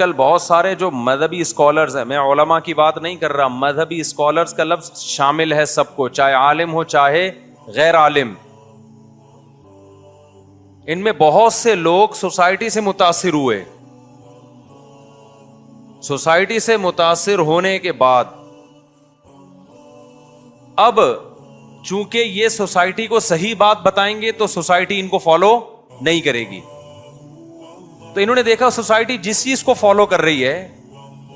کل بہت سارے جو مذہبی اسکالرز ہیں, میں علماء کی بات نہیں کر رہا, مذہبی اسکالرز کا لفظ شامل ہے سب کو, چاہے عالم ہو چاہے غیر عالم. ان میں بہت سے لوگ سوسائٹی سے متاثر ہوئے. سوسائٹی سے متاثر ہونے کے بعد اب چونکہ یہ سوسائٹی کو صحیح بات بتائیں گے تو سوسائٹی ان کو فالو نہیں کرے گی. تو انہوں نے دیکھا سوسائٹی جس چیز کو فالو کر رہی ہے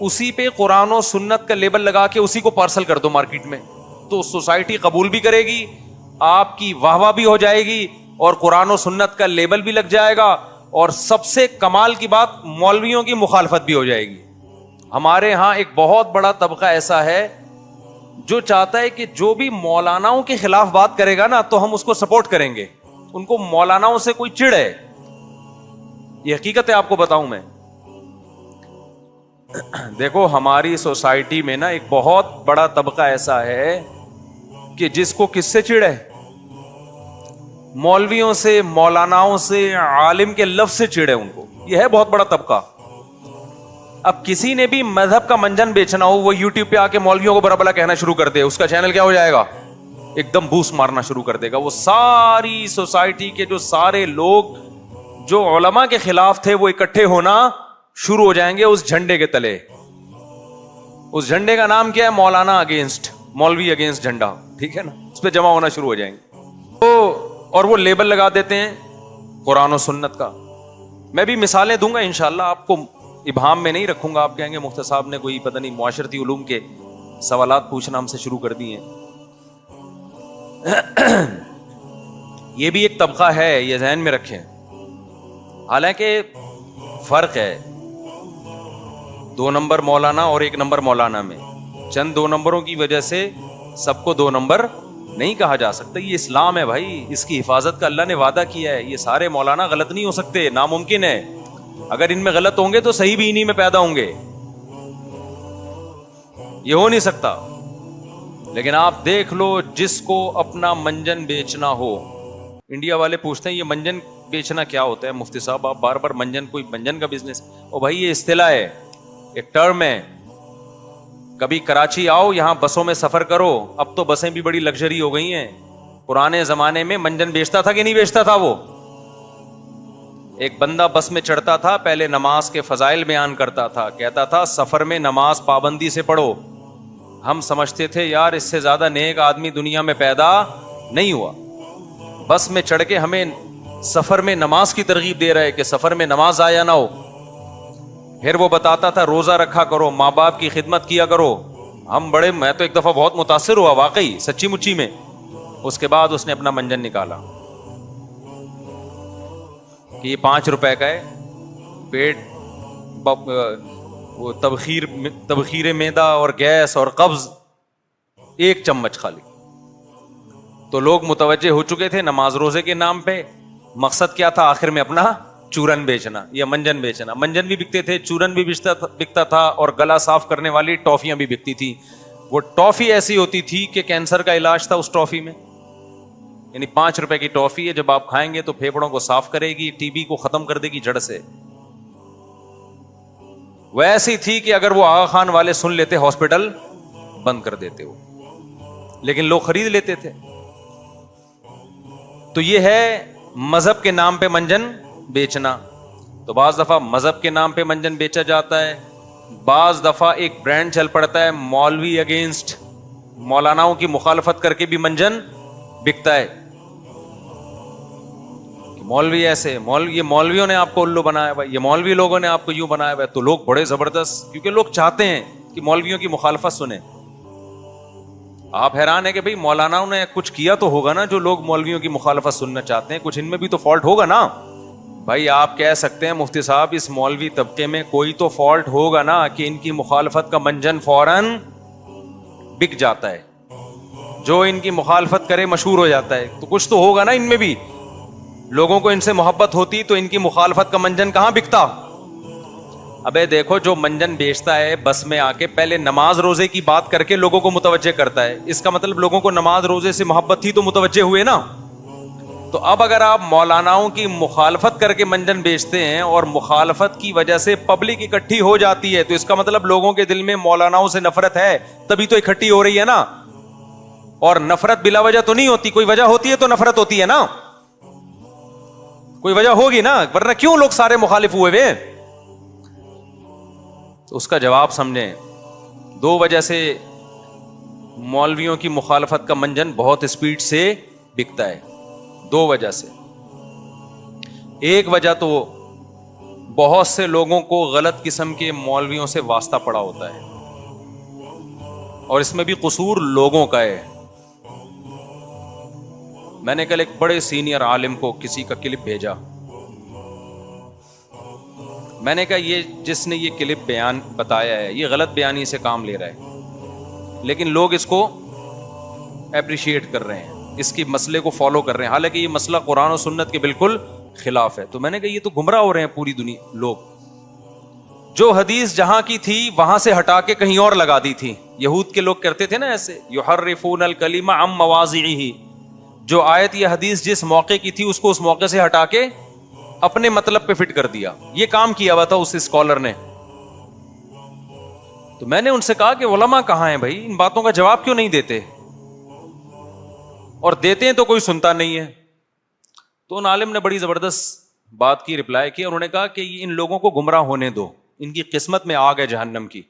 اسی پہ قرآن و سنت کا لیبل لگا کے اسی کو پارسل کر دو مارکیٹ میں, تو سوسائٹی قبول بھی کرے گی, آپ کی واہ واہ بھی ہو جائے گی, اور قرآن و سنت کا لیبل بھی لگ جائے گا, اور سب سے کمال کی بات مولویوں کی مخالفت بھی ہو جائے گی. ہمارے ہاں ایک بہت بڑا طبقہ ایسا ہے جو چاہتا ہے کہ جو بھی مولاناؤں کے خلاف بات کرے گا نا تو ہم اس کو سپورٹ کریں گے. ان کو مولاناؤں سے کوئی چڑ ہے, یہ حقیقت ہے, آپ کو بتاؤں میں. دیکھو ہماری سوسائٹی میں نا ایک بہت بڑا طبقہ ایسا ہے کہ جس کو کس سے چڑ ہے؟ مولویوں سے, مولاناؤں سے, عالم کے لفظ سے چڑ ہے ان کو. یہ ہے بہت بڑا طبقہ. اب کسی نے بھی مذہب کا منجن بیچنا ہو, وہ یوٹیوب پہ آ کے مولویوں کو برا بلا کہنا شروع کر دے, اس کا چینل کیا ہو جائے گا؟ ایک دم بوس مارنا شروع کر دے گا. وہ ساری سوسائٹی کے جو سارے لوگ جو علماء کے خلاف تھے وہ اکٹھے ہونا شروع ہو جائیں گے اس جھنڈے کے تلے. اس جھنڈے کا نام کیا ہے؟ مولانا اگینسٹ, مولوی اگینسٹ جھنڈا, ٹھیک ہے نا. اس پہ جمع ہونا شروع ہو جائیں گے تو, اور وہ لیبل لگا دیتے ہیں قرآن و سنت کا. میں بھی مثالیں دوں گا انشاءاللہ, آپ کو ابہام میں نہیں رکھوں گا. آپ کہیں گے مفتی صاحب نے کوئی پتہ نہیں معاشرتی علوم کے سوالات پوچھنا ہم سے شروع کر دیے. یہ بھی ایک طبقہ ہے, یہ ذہن میں رکھیں. حالانکہ فرق ہے 2 نمبر مولانا اور 1 نمبر مولانا میں. چند 2 نمبروں کی وجہ سے سب کو 2 نمبر نہیں کہا جا سکتا. یہ اسلام ہے بھائی, اس کی حفاظت کا اللہ نے وعدہ کیا ہے. یہ سارے مولانا غلط نہیں ہو سکتے, ناممکن ہے. اگر ان میں غلط ہوں گے تو صحیح بھی انہی میں پیدا ہوں گے, یہ ہو نہیں سکتا. لیکن آپ دیکھ لو, جس کو اپنا منجن بیچنا ہو, انڈیا والے پوچھتے ہیں یہ منجن بیچنا کیا ہوتا ہے مفتی صاحب, آپ بار بار منجن, کوئی منجن کا بزنس؟ او بھائی یہ اصطلاح ہے, ایک ٹرم ہے. کبھی کراچی آؤ, یہاں بسوں میں سفر کرو. اب تو بسیں بھی بڑی لگژری ہو گئی ہیں. پرانے زمانے میں منجن بیچتا تھا کہ نہیں بیچتا تھا؟ وہ ایک بندہ بس میں چڑھتا تھا, پہلے نماز کے فضائل بیان کرتا تھا, کہتا تھا سفر میں نماز پابندی سے پڑھو. ہم سمجھتے تھے یار اس سے زیادہ نیک آدمی دنیا میں پیدا نہیں ہوا. بس میں چڑھ کے ہمیں سفر میں نماز کی ترغیب دے رہے کہ سفر میں نماز ضائع نہ ہو. پھر وہ بتاتا تھا روزہ رکھا کرو, ماں باپ کی خدمت کیا کرو. ہم بڑے, میں تو ایک دفعہ بہت متاثر ہوا واقعی, سچی مچی میں. اس کے بعد اس نے اپنا منجن نکالا کہ یہ 5 روپے کا ہے, پیٹ وہ تبخیر معدہ اور گیس اور قبض, 1 چمچ خالی. تو لوگ متوجہ ہو چکے تھے نماز روزے کے نام پہ. مقصد کیا تھا آخر میں؟ اپنا چورن بیچنا یا منجن بیچنا. منجن بھی بکتے تھے, چورن بھی بکتا تھا, اور گلا صاف کرنے والی ٹافیاں بھی بکتی تھی. وہ ٹافی ایسی ہوتی تھی کہ کینسر کا علاج تھا اس ٹافی میں. یعنی 5 روپے کی ٹافی ہے, جب آپ کھائیں گے تو پھیپھڑوں کو صاف کرے گی, ٹی بی کو ختم کر دے گی جڑ سے. وہ ایسی تھی کہ اگر وہ آغا خان والے سن لیتے ہاسپٹل بند کر دیتے وہ, لیکن لوگ خرید لیتے تھے. تو یہ ہے مذہب کے نام پہ منجن بیچنا. تو بعض دفعہ مذہب کے نام پہ منجن بیچا جاتا ہے, بعض دفعہ ایک برانڈ چل پڑتا ہے مولوی اگینسٹ, مولاناؤں کی مخالفت کر کے بھی منجن بکتا ہے. مولوی ایسے, یہ مولویوں نے آپ کو الو بنایا ہوا, یہ مولوی لوگوں نے آپ کو یوں بنایا ہوا ہے. تو لوگ بڑے زبردست, کیونکہ لوگ چاہتے ہیں کہ مولویوں کی مخالفت سنیں. آپ حیران ہیں کہ بھئی مولاناؤں نے کچھ کیا تو ہوگا نا جو لوگ مولویوں کی مخالفت سننا چاہتے ہیں, کچھ ان میں بھی تو فالٹ ہوگا نا. بھائی آپ کہہ سکتے ہیں مفتی صاحب اس مولوی طبقے میں کوئی تو فالٹ ہوگا نا کہ ان کی مخالفت کا منجن فوراً بک جاتا ہے, جو ان کی مخالفت کرے مشہور ہو جاتا ہے. تو کچھ تو ہوگا نا ان میں بھی, لوگوں کو ان سے محبت ہوتی تو ان کی مخالفت کا منجن کہاں بکتا. ابے دیکھو جو منجن بیچتا ہے بس میں آ کے پہلے نماز روزے کی بات کر کے لوگوں کو متوجہ کرتا ہے, اس کا مطلب لوگوں کو نماز روزے سے محبت تھی تو متوجہ ہوئے نا. تو اب اگر آپ مولاناؤں کی مخالفت کر کے منجن بیچتے ہیں اور مخالفت کی وجہ سے پبلک اکٹھی ہو جاتی ہے، تو اس کا مطلب لوگوں کے دل میں مولاناؤں سے نفرت ہے، تبھی تو اکٹھی ہو رہی ہے نا. اور نفرت بلا وجہ تو نہیں ہوتی، کوئی وجہ ہوتی ہے تو نفرت ہوتی ہے نا، کوئی وجہ ہوگی نا، ورنہ کیوں لوگ سارے مخالف ہوئے ہوئے. تو اس کا جواب سمجھیں. دو وجہ سے مولویوں کی مخالفت کا منجن بہت اسپیڈ سے بکتا ہے، دو وجہ سے. ایک وجہ تو بہت سے لوگوں کو غلط قسم کے مولویوں سے واسطہ پڑا ہوتا ہے، اور اس میں بھی قصور لوگوں کا ہے. میں نے کل ایک بڑے سینئر عالم کو کسی کا کلپ بھیجا، میں نے کہا یہ جس نے یہ کلپ بیان بتایا ہے یہ غلط بیانی سے کام لے رہا ہے، لیکن لوگ اس کو اپریشیٹ کر رہے ہیں، اس کی مسئلے کو فالو کر رہے ہیں، حالانکہ یہ مسئلہ قرآن و سنت کے بالکل خلاف ہے. تو میں نے کہا یہ تو گمراہ ہو رہے ہیں پوری دنیا. لوگ جو حدیث جہاں کی تھی وہاں سے ہٹا کے کہیں اور لگا دی تھی. یہود کے لوگ کرتے تھے نا ایسے، یحرفون الکلم عن مواضعہ، جو آیت یا حدیث جس موقع کی تھی اس کو اس موقع سے ہٹا کے اپنے مطلب پہ فٹ کر دیا. یہ کام کیا ہوا تھا اس اسکالر نے. تو میں نے ان سے کہا کہ علماء کہاں ہیں بھائی، ان باتوں کا جواب کیوں نہیں دیتے، اور دیتے ہیں تو کوئی سنتا نہیں ہے. تو ان عالم نے بڑی زبردست بات کی، رپلائی کی، اور انہوں نے کہا کہ ان لوگوں کو گمراہ ہونے دو، ان کی قسمت میں آگ ہے جہنم کی.